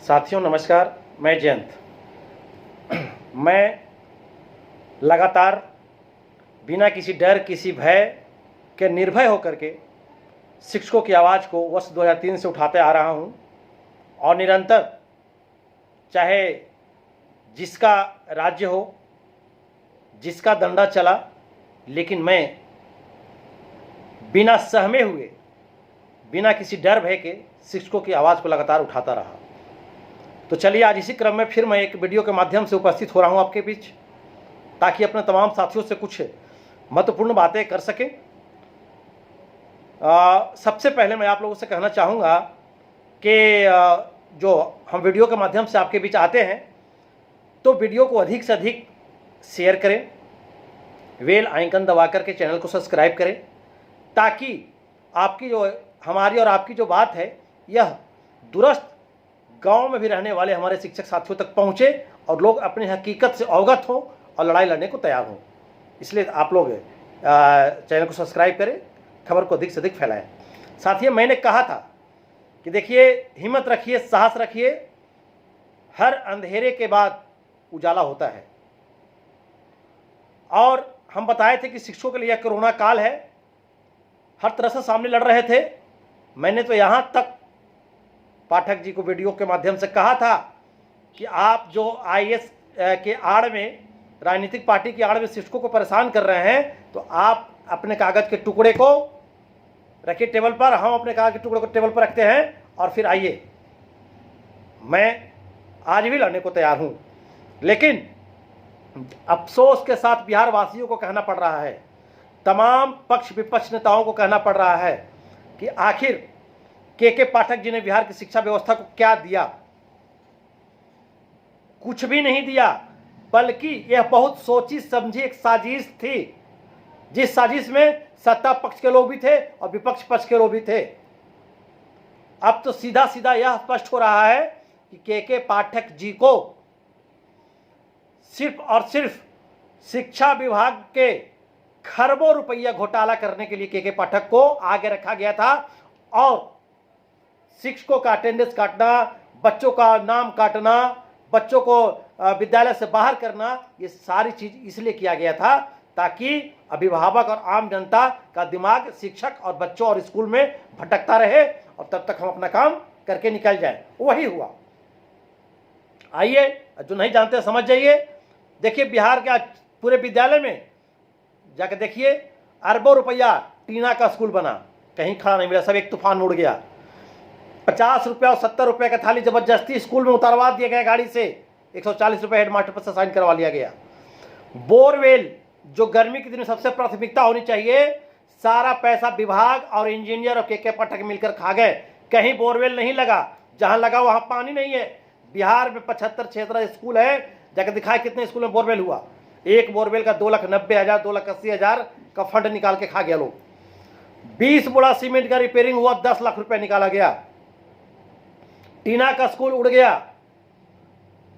साथियों नमस्कार, मैं जयंत। मैं लगातार बिना किसी डर किसी भय के निर्भय होकर के शिक्षकों की आवाज़ को वर्ष 2003 से उठाते आ रहा हूं और निरंतर चाहे जिसका राज्य हो, जिसका डंडा चला, लेकिन मैं बिना सहमे हुए, बिना किसी डर भय के शिक्षकों की आवाज़ को लगातार उठाता रहा। तो चलिए आज इसी क्रम में फिर मैं एक वीडियो के माध्यम से उपस्थित हो रहा हूं आपके बीच, ताकि अपने तमाम साथियों से कुछ महत्वपूर्ण बातें कर सकें। सबसे पहले मैं आप लोगों से कहना चाहूँगा कि जो हम वीडियो के माध्यम से आपके बीच आते हैं तो वीडियो को अधिक से अधिक शेयर करें, बेल आइकन दबा करके चैनल को सब्सक्राइब करें, ताकि आपकी जो हमारी और आपकी जो बात है यह दूरस्थ गांव में भी रहने वाले हमारे शिक्षक साथियों तक पहुंचे और लोग अपनी हकीकत से अवगत हों और लड़ाई लड़ने को तैयार हों। इसलिए आप लोग चैनल को सब्सक्राइब करें, खबर को अधिक से अधिक फैलाएं। साथियों, मैंने कहा था कि देखिए, हिम्मत रखिए, साहस रखिए, हर अंधेरे के बाद उजाला होता है। और हम बताए थे कि शिक्षकों के लिए कोरोना काल है, हर तरह से सामने लड़ रहे थे। मैंने तो यहाँ तक पाठक जी को वीडियो के माध्यम से कहा था कि आप जो आईएएस के आड़ में, राजनीतिक पार्टी की आड़ में शिक्षकों को परेशान कर रहे हैं, तो आप अपने कागज के टुकड़े को रखिए टेबल पर, हम अपने कागज के टुकड़े को टेबल पर रखते हैं और फिर आइए। मैं आज भी लड़ने को तैयार हूं, लेकिन अफसोस के साथ बिहार वासियों को कहना पड़ रहा है, तमाम पक्ष विपक्ष नेताओं को कहना पड़ रहा है कि आखिर के पाठक जी ने बिहार की शिक्षा व्यवस्था को क्या दिया। कुछ भी नहीं दिया, बल्कि यह बहुत सोची समझी एक साजिश थी, जिस साजिश में सत्ता पक्ष के लोग भी थे और विपक्ष पक्ष के लोग भी थे। अब तो सीधा सीधा यह स्पष्ट हो रहा है कि के पाठक जी को सिर्फ और सिर्फ शिक्षा विभाग के खरबों रुपया घोटाला करने के लिए के पाठक को आगे रखा गया था और शिक्षकों का अटेंडेंस काटना, बच्चों का नाम काटना, बच्चों को विद्यालय से बाहर करना, ये सारी चीज इसलिए किया गया था ताकि अभिभावक और आम जनता का दिमाग शिक्षक और बच्चों और स्कूल में भटकता रहे और तब तक हम अपना काम करके निकल जाए। वही हुआ। आइए, जो नहीं जानते समझ जाइए। देखिए, बिहार के आज पूरे विद्यालय में जाकर देखिए, अरबों रुपया टीना का स्कूल बना, कहीं खड़ा नहीं मिला, सब एक तूफान उड़ गया। 50 रुपया और 70 रुपये का थाली जबरदस्ती स्कूल में उतारवा दिया गया गाड़ी से, 140 रुपये हेडमास्टर पर से साइन करवा लिया गया। बोरवेल, जो गर्मी के दिन में सबसे प्राथमिकता होनी चाहिए, सारा पैसा विभाग और इंजीनियर और के पाठक मिलकर खा गए। कहीं बोरवेल नहीं लगा, जहां लगा वहां पानी नहीं है। बिहार में 75-76 स्कूल है, जाकर दिखाए कितने स्कूल में बोरवेल हुआ। एक बोरवेल का 2,90,000 2,80,000 का फंड निकाल के खा गया लोग। 20 बोरा सीमेंट का रिपेयरिंग हुआ, 10 लाख रुपया निकाला गया। टीना का स्कूल उड़ गया।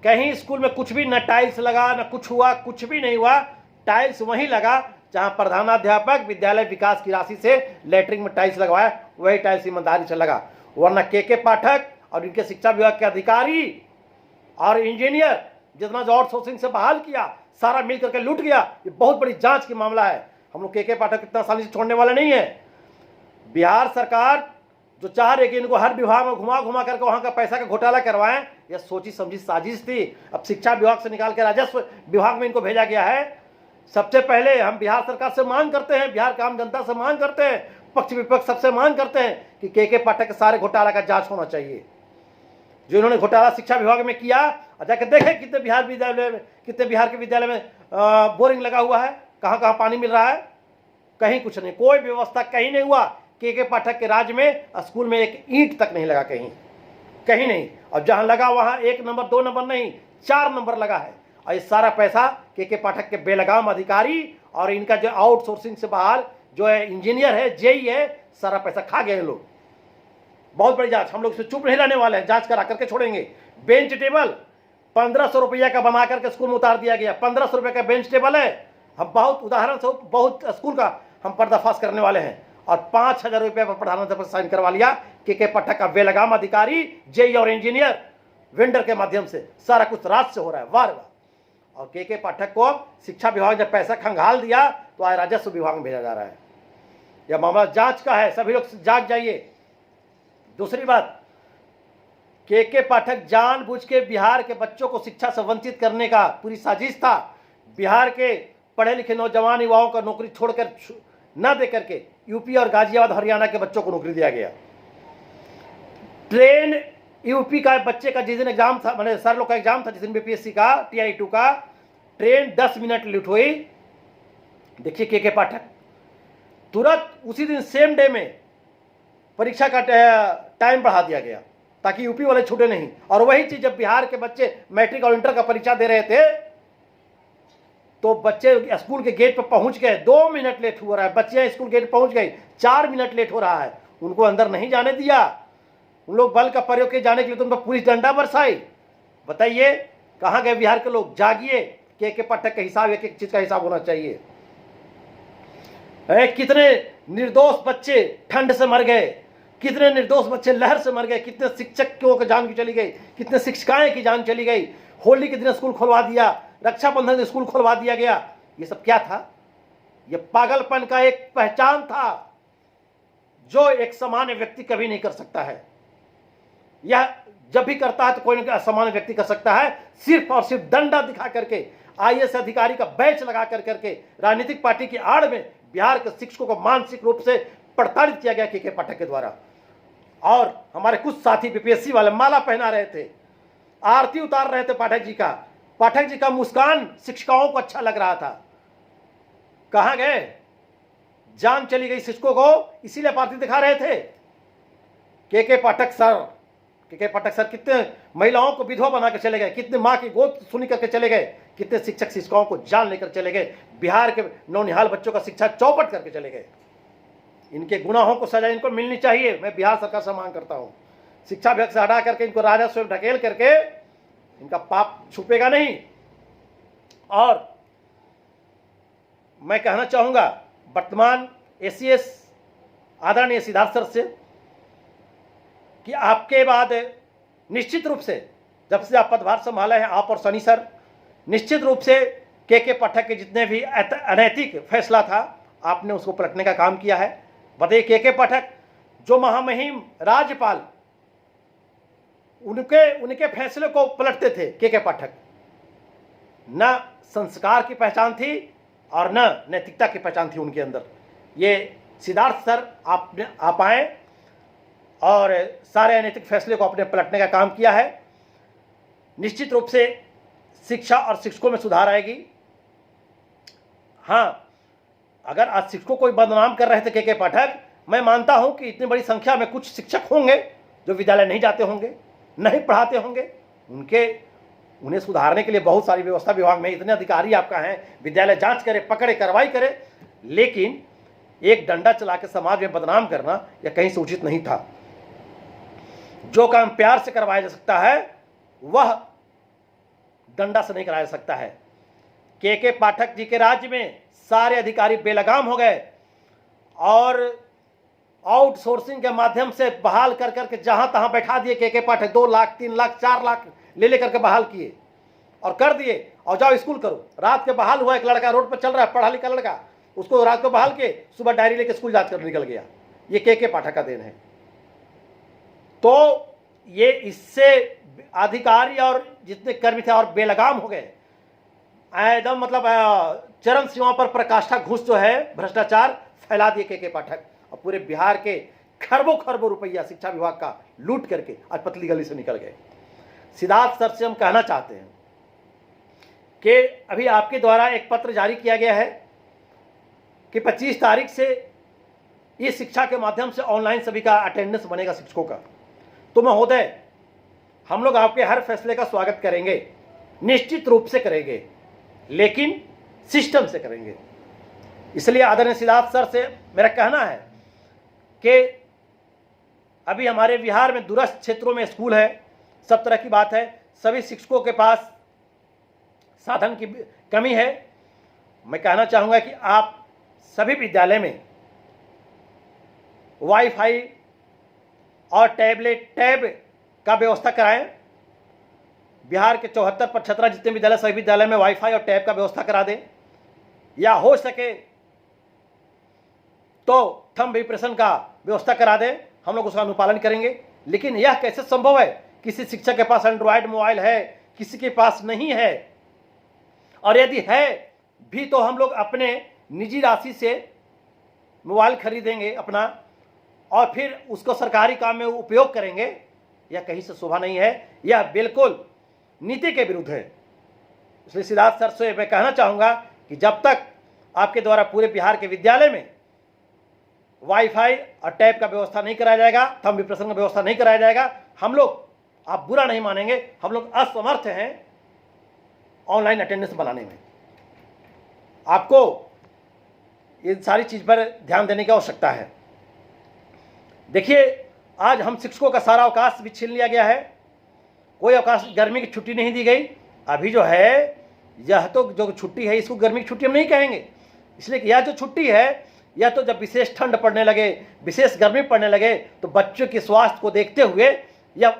कहीं स्कूल में कुछ भी, न टाइल्स लगा, न कुछ हुआ, कुछ भी नहीं हुआ। टाइल्स वहीं लगा जहां प्रधानाध्यापक विद्यालय विकास की राशि से लेटरिंग में टाइल्स लगवाया, वही टाइल्स ईमानदारी से लगा। वरना के पाठक और इनके शिक्षा विभाग के अधिकारी और इंजीनियर जितना जो आउटसोर्सिंग से बहाल किया, सारा मिल करके लूट गया। ये बहुत बड़ी जांच की मामला है। हम लोग के पाठक इतना आसानी से छोड़ने वाले नहीं है। बिहार सरकार जो चाह रही कि इनको हर विभाग में घुमा घुमा करके वहां का पैसा का घोटाला करवाएं, यह सोची समझी साजिश थी। अब शिक्षा विभाग से निकाल के राजस्व विभाग में इनको भेजा गया है। सबसे पहले हम बिहार सरकार से मांग करते हैं, बिहार के आम जनता से मांग करते हैं, पक्ष विपक्ष सबसे मांग करते हैं कि के पाठक के सारे घोटाला का जांच होना चाहिए। जो इन्होंने घोटाला शिक्षा विभाग में किया, जाकर देखे कितने बिहार के विद्यालय में बोरिंग लगा हुआ है, कहाँ कहाँ पानी मिल रहा है। कहीं कुछ नहीं, कोई व्यवस्था कहीं नहीं हुआ। के पाठक के राज्य में स्कूल में एक ईंट तक नहीं लगा, कहीं नहीं। और जहां लगा वहां 1 नंबर 2 नंबर नहीं, 4 नंबर लगा है। और ये सारा पैसा के पाठक के बेलगाम अधिकारी और इनका जो आउटसोर्सिंग से बाहर जो है इंजीनियर है, जेई है, सारा पैसा खा गए लोग। बहुत बड़ी जांच, हम लोग इसे चुप नहीं रहने वाले हैं, जांच करा करके छोड़ेंगे। बेंच टेबल 1500 रुपया का बना करके स्कूल में उतार दिया गया। 1500 रुपये का बेंच टेबल है। हम बहुत उदाहरण से बहुत स्कूल का हम पर्दाफाश करने वाले हैं। और 5,000 रुपये पर प्रधानाध्यापक साइन करवा लिया के पाठक का बेलगाम अधिकारी, जेई और इंजीनियर वेंडर के माध्यम से, सारा कुछ रात से हो रहा है, वार वार। और के पाठक को शिक्षा विभाग ने पैसा खंगाल दिया तो आज राजस्व विभाग में भेजा जा रहा है। यह मामला जांच का है, सभी लोग जाग जाइए। दूसरी बात, के पाठक जानबूझ के बिहार के बच्चों को शिक्षा से वंचित करने का पूरी साजिश था। बिहार के पढ़े लिखे नौजवान युवाओं का नौकरी छोड़कर न दे करके यूपी और गाजियाबाद हरियाणा के बच्चों को नौकरी दिया गया। ट्रेन यूपी का बच्चे का जिस दिन एग्जाम था, मैंने सर लोग का एग्जाम था जिस दिन बीपीएससी का TI2 का, ट्रेन 10 मिनट लेट हुई। देखिए के पाठक तुरंत उसी दिन सेम डे में परीक्षा का टाइम बढ़ा दिया गया ताकि यूपी वाले छूटे नहीं। और वही चीज जब बिहार के बच्चे मैट्रिक और इंटर का परीक्षा दे रहे थे तो बच्चे स्कूल के गेट पर पहुंच गए, 2 मिनट लेट हो रहा है, बच्चे स्कूल गेट पहुंच गए, 4 मिनट लेट हो रहा है, उनको अंदर नहीं जाने दिया। उन लोग बल का प्रयोग किए जाने के लिए तो उन पर पुलिस डंडा बरसाई। बताइए कहां गए बिहार के लोग? जागिए, के पाठक का हिसाब, एक एक चीज का हिसाब होना चाहिए। कितने निर्दोष बच्चे ठंड से मर गए, कितने निर्दोष बच्चे लहर से मर गए, कितने शिक्षकों की जान की चली गई, कितने शिक्षिकाएं की जान चली गई। होली के दिन स्कूल खुलवा दिया, रक्षाबंधन में स्कूल खुलवा दिया गया। ये सब क्या था? ये पागलपन का एक पहचान था जो एक सामान्य व्यक्ति कभी नहीं कर सकता है। यह जब भी करता है तो कोई ना असामान्य व्यक्ति कर सकता है, सिर्फ और सिर्फ डंडा दिखा करके, IAS अधिकारी का बैच लगा करके राजनीतिक पार्टी की आड़ में बिहार के शिक्षकों को मानसिक रूप से प्रताड़ित किया गया के पाठक के द्वारा। और हमारे कुछ साथी बीपीएससी वाले माला पहना रहे थे, आरती उतार रहे थे पाठक जी का मुस्कान शिक्षिकाओं को अच्छा लग रहा था। कहां गए? जान चली गई शिक्षकों को, इसीलिए आरती दिखा रहे थे। के पाठक सर कितने महिलाओं को विधवा बना के चले गए, कितने माँ की गोद सुनी करके चले गए, कितने शिक्षक शिक्षिकाओं को जान लेकर चले गए, बिहार के नौनिहाल बच्चों का शिक्षा चौपट करके चले गए। इनके गुनाहों को सजा इनको मिलनी चाहिए। मैं बिहार सरकार से मांग करता हूं, शिक्षा विभाग से हटा करके इनको राजस्व में ढकेल करके इनका पाप छुपेगा नहीं। और मैं कहना चाहूंगा वर्तमान ACS आदरणीय सिद्धार्थ सर से कि आपके बाद निश्चित रूप से जब से आप पदभार संभाले हैं, आप और सनी सर, निश्चित रूप से के पाठक के जितने भी अनैतिक फैसला था आपने उसको पलटने का काम किया है। बताइए के पाठक जो महामहिम राज्यपाल, उनके फैसले को पलटते थे के पाठक। न संस्कार की पहचान थी और न नैतिकता की पहचान थी उनके अंदर। ये सिद्धार्थ सर आप आए और सारे अनैतिक फैसले को अपने पलटने का काम किया है। निश्चित रूप से शिक्षा और शिक्षकों में सुधार आएगी। हाँ, अगर आज शिक्षकों को बदनाम कर रहे थे के पाठक, मैं मानता हूं कि इतनी बड़ी संख्या में कुछ शिक्षक होंगे जो विद्यालय नहीं जाते होंगे, नहीं पढ़ाते होंगे। उन्हें सुधारने के लिए बहुत सारी व्यवस्था विभाग में, इतने अधिकारी आपका हैं, विद्यालय जांच करे, पकड़े, कार्रवाई करे, लेकिन एक डंडा चला के समाज में बदनाम करना यह कहीं से उचित नहीं था। जो काम प्यार से करवाया जा सकता है वह डंडा से नहीं कराया जा सकता है। के पाठक जी के राज्य में सारे अधिकारी बेलगाम हो गए और आउटसोर्सिंग के माध्यम से बहाल कर करके जहां तहां बैठा दिए। के पाठक 2 लाख 3 लाख 4 लाख ले करके बहाल किए और कर दिए, और जाओ स्कूल करो। रात के बहाल हुआ एक लड़का रोड पर चल रहा है, पढ़ा लिखा लड़का, उसको रात को बहाल के सुबह डायरी लेके स्कूल जाकर कर निकल गया। ये के पाठक का देन है। तो ये इससे अधिकारी और जितने कर्मी थे और बेलगाम हो गए, एकदम मतलब चरम सीमा पर प्रकाष्ठा घुस जो है भ्रष्टाचार फैला दिए के पाठक, और पूरे बिहार के खरबों रुपया शिक्षा विभाग का लूट करके आज पतली गली से निकल गए। सिद्धार्थ सर से हम कहना चाहते हैं कि अभी आपके द्वारा एक पत्र जारी किया गया है कि 25 तारीख से इस शिक्षा के माध्यम से ऑनलाइन सभी का अटेंडेंस बनेगा शिक्षकों का। तो महोदय, हम लोग आपके हर फैसले का स्वागत करेंगे, निश्चित रूप से करेंगे, लेकिन सिस्टम से करेंगे। इसलिए आदरणीय सिद्धार्थ सर से मेरा कहना है कि अभी हमारे बिहार में दूरस्थ क्षेत्रों में स्कूल है, सब तरह की बात है, सभी शिक्षकों के पास साधन की कमी है। मैं कहना चाहूँगा कि आप सभी विद्यालय में वाईफाई और टैब का व्यवस्था कराएं। बिहार के 74-75 जितने विद्यालय, सभी विद्यालय में वाईफाई और टैब का व्यवस्था करा दें, या हो सके तो थंब इंप्रेशन का व्यवस्था करा दें। हम लोग उसका अनुपालन करेंगे। लेकिन यह कैसे संभव है? किसी शिक्षक के पास एंड्रॉयड मोबाइल है, किसी के पास नहीं है, और यदि है भी तो हम लोग अपने निजी राशि से मोबाइल खरीदेंगे अपना और फिर उसको सरकारी काम में उपयोग करेंगे। यह कहीं से शोभा नहीं है, यह बिल्कुल नीति के विरुद्ध है। इसलिए सिद्धार्थ सर से मैं कहना चाहूँगा कि जब तक आपके द्वारा पूरे बिहार के विद्यालय में वाईफाई और टैब का व्यवस्था नहीं कराया जाएगा, थंब इंप्रेशन का व्यवस्था नहीं कराया जाएगा, हम लोग, आप बुरा नहीं मानेंगे, हम लोग असमर्थ हैं ऑनलाइन अटेंडेंस बनाने में। आपको ये सारी चीज़ पर ध्यान देने की आवश्यकता है। देखिए, आज हम शिक्षकों का सारा अवकाश भी छीन लिया गया है। कोई अवकाश, गर्मी की छुट्टी नहीं दी गई। अभी जो है, यह तो जो छुट्टी है इसको गर्मी की छुट्टी हम नहीं कहेंगे, इसलिए कि यह जो छुट्टी है, यह तो जब विशेष ठंड पड़ने लगे, विशेष गर्मी पड़ने लगे, तो बच्चों के स्वास्थ्य को देखते हुए यह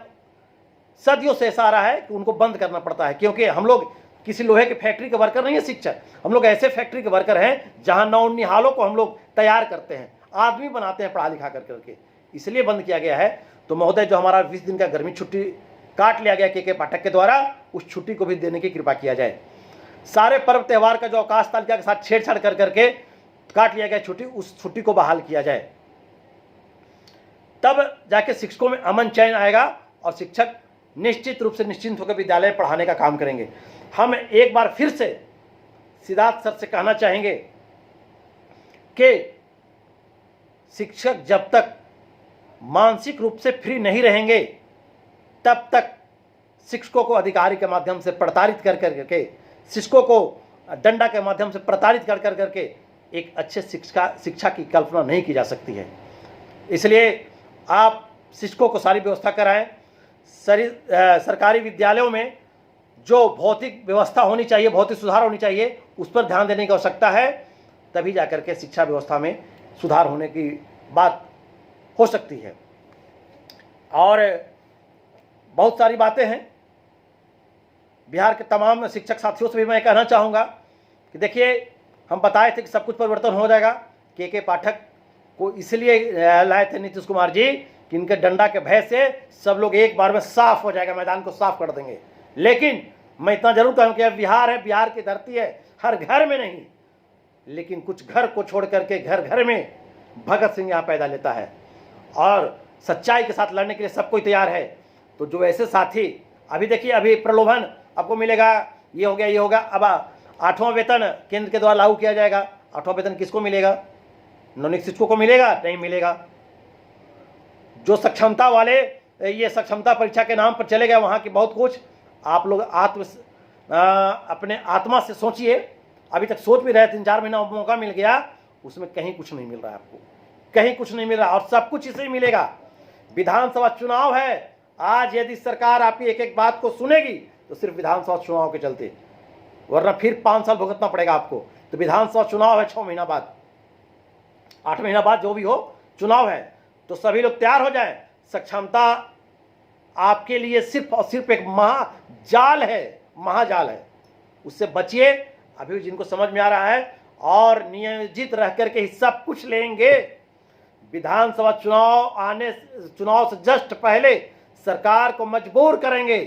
सदियों से ऐसा आ रहा है कि उनको बंद करना पड़ता है। क्योंकि हम लोग किसी लोहे के फैक्ट्री के वर्कर नहीं है शिक्षक, हम लोग ऐसे फैक्ट्री के वर्कर हैं जहां नौनिहालों को हम लोग तैयार करते हैं, आदमी बनाते हैं पढ़ा लिखा करके, इसलिए बंद किया गया है। तो महोदय, जो हमारा 20 दिन का गर्मी छुट्टी काट लिया गया के पाठक के द्वारा, उस छुट्टी को भी देने की कृपा किया जाए। सारे पर्व त्यौहार का जो अवकाश तालिका के साथ छेड़छाड़ कर करके काट लिया गया छुट्टी, उस छुट्टी को बहाल किया जाए, तब जाके शिक्षकों में अमन चैन आएगा और शिक्षक निश्चित रूप से निश्चिंत होकर विद्यालय में पढ़ाने का काम करेंगे। हम एक बार फिर से सिद्धार्थ सर से कहना चाहेंगे कि शिक्षक जब तक मानसिक रूप से फ्री नहीं रहेंगे, तब तक शिक्षकों को अधिकारी के माध्यम से प्रताड़ित कर करके, शिक्षकों को डंडा के माध्यम से प्रताड़ित कर करके एक अच्छे शिक्षा की कल्पना नहीं की जा सकती है। इसलिए आप शिक्षकों को सारी व्यवस्था कराएं। सरकारी विद्यालयों में जो भौतिक व्यवस्था होनी चाहिए, भौतिक सुधार होनी चाहिए, उस पर ध्यान देने की आवश्यकता है। तभी जाकर के शिक्षा व्यवस्था में सुधार होने की बात हो सकती है। और बहुत सारी बातें हैं। बिहार के तमाम शिक्षक साथियों से भी मैं कहना चाहूँगा कि देखिए, हम बताए थे कि सब कुछ परिवर्तन हो जाएगा। के पाठक को इसलिए लाए थे नीतीश कुमार जी कि इनके डंडा के भय से सब लोग एक बार में साफ हो जाएगा, मैदान को साफ कर देंगे। लेकिन मैं इतना जरूर कहूँ कि अब बिहार है, बिहार की धरती है, हर घर में नहीं, लेकिन कुछ घर को छोड़ करके घर घर में भगत सिंह यहाँ पैदा लेता है और सच्चाई के साथ लड़ने के लिए सब कोई तैयार है। तो जो ऐसे साथी, अभी देखिए, अभी प्रलोभन आपको मिलेगा, ये हो गया, ये होगा। अब 8वां वेतन केंद्र के द्वारा लागू किया जाएगा। 8वां वेतन किसको मिलेगा? नवनियुक्त शिक्षकों को मिलेगा? नहीं मिलेगा। जो सक्षमता वाले, ये सक्षमता परीक्षा के नाम पर चले गए वहाँ की बहुत कुछ। आप लोग अपने आत्मा से सोचिए। अभी तक सोच भी रहे, 3-4 महीना मौका मिल गया, उसमें कहीं कुछ नहीं मिल रहा है आपको, कहीं कुछ नहीं मिल रहा, और सब कुछ इसे ही मिलेगा। विधानसभा चुनाव है। आज यदि सरकार आपकी एक एक बात को सुनेगी तो सिर्फ विधानसभा चुनाव के चलते, वरना फिर 5 साल भुगतना पड़ेगा आपको। तो विधानसभा चुनाव है 6 महीना बाद, 8 महीना बाद जो भी हो चुनाव है। तो सभी लोग तैयार हो जाएं। सक्षमता आपके लिए सिर्फ और सिर्फ एक महाजाल है, महाजाल है, उससे बचिए। अभी जिनको समझ में आ रहा है और नियोजित रह करके ही सब कुछ लेंगे। विधानसभा चुनाव से जस्ट पहले सरकार को मजबूर करेंगे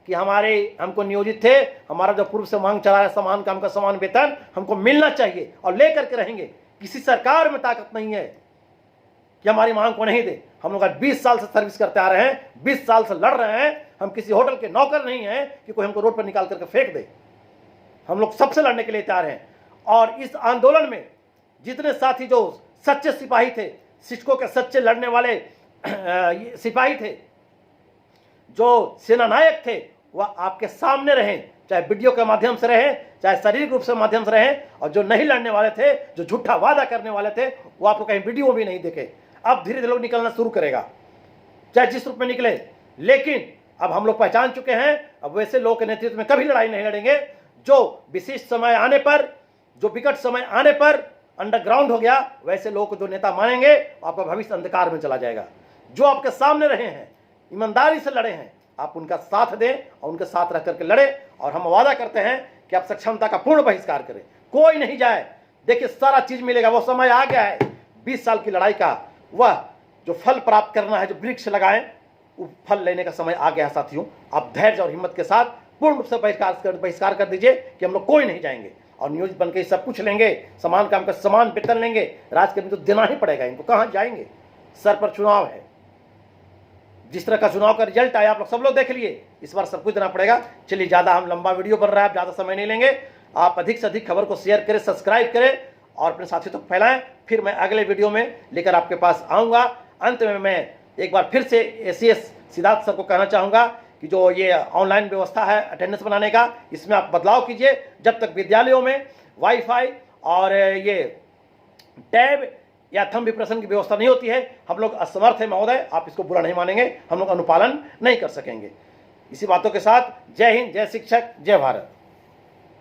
कि हमको नियोजित थे, हमारा जो पूर्व से मांग चला है समान काम का समान वेतन हमको मिलना चाहिए, और लेकर के रहेंगे। किसी सरकार में ताकत नहीं है कि हमारी मांग को नहीं दे। हम लोग 20 साल से सर्विस करते आ रहे हैं, 20 साल से लड़ रहे हैं। हम किसी होटल के नौकर नहीं हैं कि कोई हमको रोड पर निकाल करके फेंक दे। हम लोग सबसे लड़ने के लिए तैयार हैं। और इस आंदोलन में जितने साथी जो सच्चे सिपाही थे, शिक्षकों के सच्चे लड़ने वाले सिपाही थे, जो सेना नायक थे, वह आपके सामने रहें, चाहे वीडियो के माध्यम से रहें, चाहे शारीरिक रूप से माध्यम से रहें। और जो नहीं लड़ने वाले थे, जो झूठा वादा करने वाले थे, वो आपको कहीं वीडियो भी नहीं देखे। अब धीरे धीरे लोग निकलना शुरू करेगा, चाहे जिस रूप में निकले। लेकिन अब हम लोग पहचान चुके हैं, अब वैसे लोगों के नेतृत्व में कभी लड़ाई नहीं लड़ेंगे। जो विशिष्ट समय आने पर, जो विकट समय आने पर अंडरग्राउंड हो गया, वैसे लोगों को जो नेता मानेंगे, आपका भविष्य अंधकार में चला जाएगा। जो आपके सामने रहे हैं, ईमानदारी से लड़े हैं, आप उनका साथ दें और उनके साथ रह करके लड़े। और हम वादा करते हैं कि आप सक्षमता का पूर्ण बहिष्कार करें, कोई नहीं जाए। देखिए सारा चीज मिलेगा, वो समय आ गया है 20 साल की लड़ाई का, वह जो फल प्राप्त करना है, जो वृक्ष लगाएं, वो फल लेने का समय आ गया है साथियों। आप धैर्य और हिम्मत के साथ पूर्ण रूप से बहिष्कार कर दीजिए कि हम लोग कोई नहीं जाएंगे और नियोजित बन के सब कुछ लेंगे, समान काम का समान वेतन लेंगे, राजकर्मी तो देना ही पड़ेगा इनको, कहाँ जाएंगे। सर पर चुनाव है, जिस तरह का चुनाव का रिजल्ट आया आप लोग सब लोग देख लिए, इस बार सब कुछ देना पड़ेगा। चलिए ज़्यादा हम लंबा वीडियो बन रहा है, आप ज़्यादा समय नहीं लेंगे। आप अधिक से अधिक खबर को शेयर करें, सब्सक्राइब करें और अपने साथियों तक फैलाएं। फिर मैं अगले वीडियो में लेकर आपके पास आऊँगा। अंत में मैं एक बार फिर से ACS सिद्धार्थ सर को कहना चाहूँगा कि जो ये ऑनलाइन व्यवस्था है अटेंडेंस बनाने का, इसमें आप बदलाव कीजिए। जब तक विद्यालयों में वाईफाई और ये टैब या थंब विप्रेशन की व्यवस्था नहीं होती है, हम लोग असमर्थ है महोदय, आप इसको बुरा नहीं मानेंगे, हम लोग अनुपालन नहीं कर सकेंगे। इसी बातों के साथ जय हिंद, जय शिक्षक, जय भारत।